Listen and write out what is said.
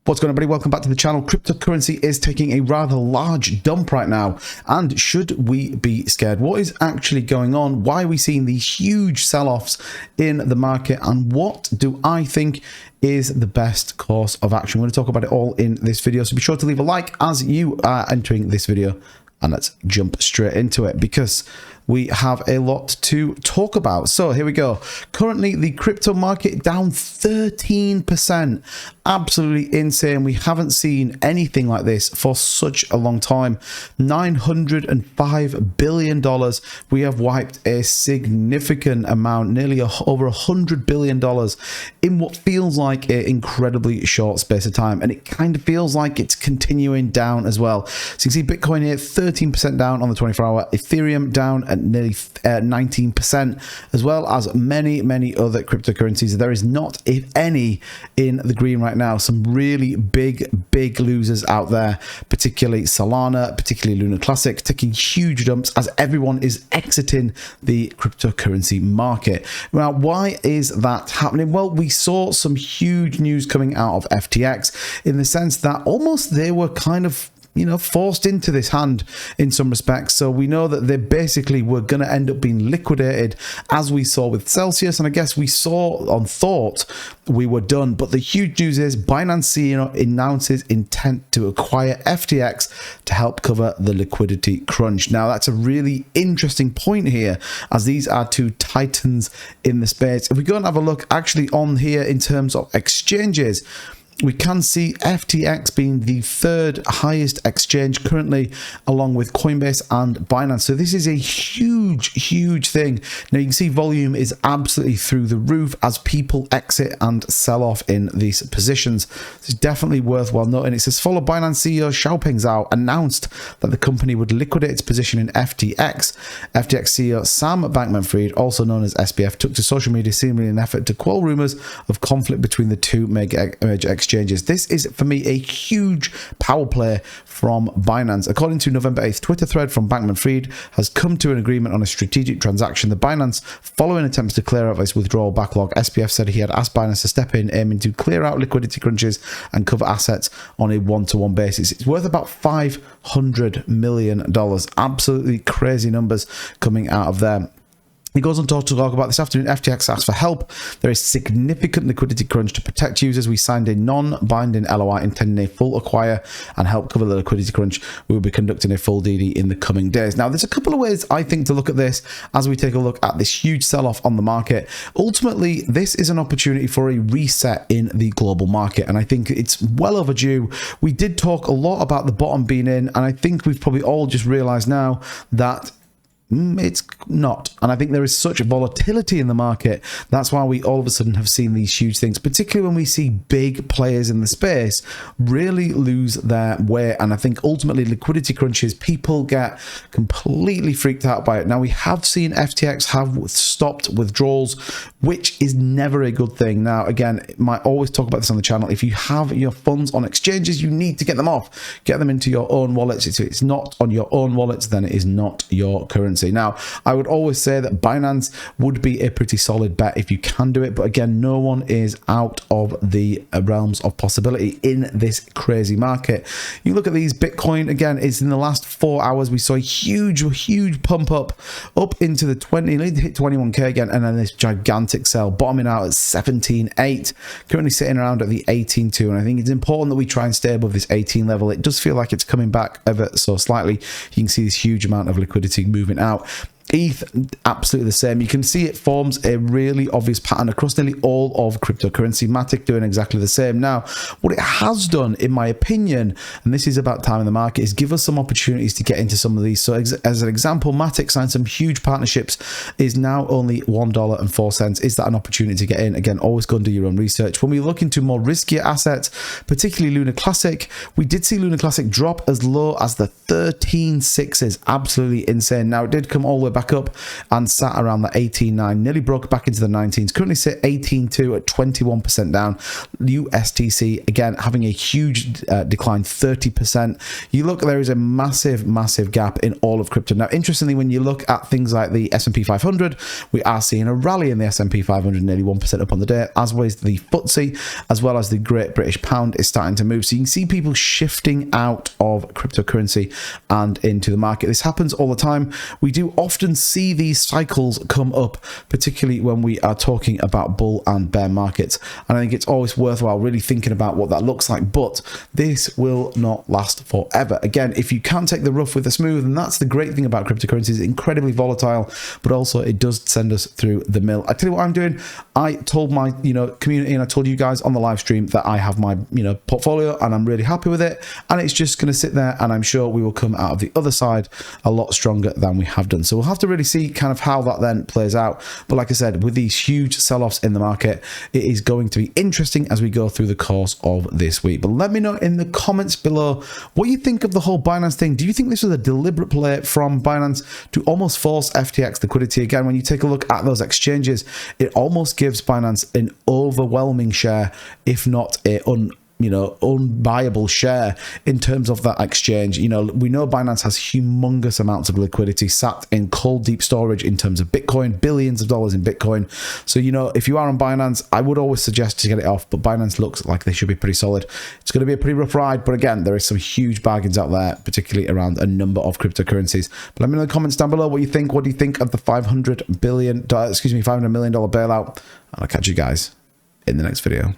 What's going on, everybody? Welcome back to the channel. Cryptocurrency is taking a rather large dump right now, and should we be scared? What is actually going on? Why are we seeing these huge sell-offs in the market, and what do I think is the best course of action? We're going to talk about it all in this video, so be sure to leave a like as you are entering this video, and let's jump straight into it because we have a lot to talk about. So here we go. Currently, the crypto market down 13%. Absolutely insane. We haven't seen anything like this for such a long time. $905 billion. We have wiped a significant amount, nearly over $100 billion in what feels like an incredibly short space of time. And it kind of feels like it's continuing down as well. So you can see Bitcoin here, 13% down on the 24-hour. Ethereum down at nearly 19%, as well as many other cryptocurrencies. There is not, if any, in the green right now. Some really big losers out there, particularly Solana, particularly Luna Classic, taking huge dumps as everyone is exiting the cryptocurrency market. Now, why is that happening? Well, we saw some huge news coming out of FTX in the sense that almost they were kind of forced into this hand in some respects. So we know that they basically were going to end up being liquidated, as we saw with Celsius, and I guess we saw on Thought we were done. But the huge news is Binance CEO announces intent to acquire FTX to help cover the liquidity crunch. Now, that's a really interesting point here, as these are two titans in the space. If we go and have a look actually on here in terms of exchanges, we can see FTX being the third highest exchange currently, along with Coinbase and Binance. So this is a huge thing. Now you can see volume is absolutely through the roof as people exit and sell off in these positions. It's definitely worthwhile noting. It says, follow Binance CEO Xiaopeng Zhao announced that the company would liquidate its position in FTX. FTX CEO Sam Bankman-Fried, also known as SBF, took to social media seemingly in an effort to quell rumors of conflict between the two major exchanges. This is, for me, a huge power play from Binance. According to November 8th Twitter thread from Bankman-Fried, has come to an agreement on a strategic transaction. The Binance, following attempts to clear out its withdrawal backlog, SBF said he had asked Binance to step in, aiming to clear out liquidity crunches and cover assets on a one-to-one basis. It's worth about $500 million. Absolutely crazy numbers coming out of there. He goes on to talk about this afternoon. FTX asked for help. There is significant liquidity crunch to protect users. We signed a non-binding LOI intending a full acquire and help cover the liquidity crunch. We will be conducting a full DD in the coming days. Now, there's a couple of ways I think to look at this as we take a look at this huge sell-off on the market. Ultimately, this is an opportunity for a reset in the global market, and I think it's well overdue. We did talk a lot about the bottom being in, and I think we've probably all just realized now that it's not. And I think there is such volatility in the market. That's why we all of a sudden have seen these huge things, particularly when we see big players in the space really lose their way. And I think ultimately liquidity crunches, people get completely freaked out by it. Now, we have seen FTX have stopped withdrawals, which is never a good thing. Now, again, I might always talk about this on the channel. If you have your funds on exchanges, you need to get them off. Get them into your own wallets. If it's not on your own wallets, then it is not your currency. Now, I would always say that Binance would be a pretty solid bet if you can do it, but again, no one is out of the realms of possibility in this crazy market. You look at these, Bitcoin, again, is in the last 4 hours, we saw a huge pump up into the 20, hit 21k again, and then this gigantic sell, bottoming out at 17.8, currently sitting around at the 18.2, and I think it's important that we try and stay above this 18 level. It does feel like it's coming back ever so slightly. You can see this huge amount of liquidity moving out. ETH, absolutely the same. You can see it forms a really obvious pattern across nearly all of cryptocurrency. Matic doing exactly the same. Now, what it has done, in my opinion, and this is about time in the market, is give us some opportunities to get into some of these. So as an example, Matic signed some huge partnerships, is now only $1.04. Is that an opportunity to get in? Again, always go and do your own research. When we look into more riskier assets, particularly Luna Classic, we did see Luna Classic drop as low as the 13.6s. Absolutely insane. Now, it did come all the way back back up and sat around the 18.9, nearly broke back into the 19s. Currently sit 18.2 at 21% down. USTC again having a huge decline, 30%. You look, there is a massive gap in all of crypto. Now, interestingly, when you look at things like the S&P 500, we are seeing a rally in the S&P 500, nearly 1% up on the day, as well as the FTSE, as well as the Great British Pound is starting to move. So you can see people shifting out of cryptocurrency and into the market. This happens all the time. We do often see these cycles come up, particularly when we are talking about bull and bear markets. And I think it's always worthwhile really thinking about what that looks like. But this will not last forever. Again, if you can take the rough with the smooth, and that's the great thing about cryptocurrencies, it's incredibly volatile, but also it does send us through the mill. I tell you what I'm doing. I told my community, and I told you guys on the live stream that I have my portfolio, and I'm really happy with it, and it's just going to sit there, and I'm sure we will come out of the other side a lot stronger than we have done. So we'll have to really see kind of how that then plays out. But like I said, with these huge sell-offs in the market, it is going to be interesting as we go through the course of this week. But let me know in the comments below what you think of the whole Binance thing. Do you think this was a deliberate play from Binance to almost force FTX liquidity? Again, when you take a look at those exchanges, it almost gives Binance an overwhelming share, if not a unbuyable share in terms of that exchange. We know Binance has humongous amounts of liquidity sat in cold deep storage in terms of Bitcoin, billions of dollars in Bitcoin. So if you are on Binance, I would always suggest to get it off, but Binance looks like they should be pretty solid. It's going to be a pretty rough ride, but again, there is some huge bargains out there, particularly around a number of cryptocurrencies. But let me know in the comments down below what you think. What do you think of the $500 million bailout? And I'll catch you guys in the next video.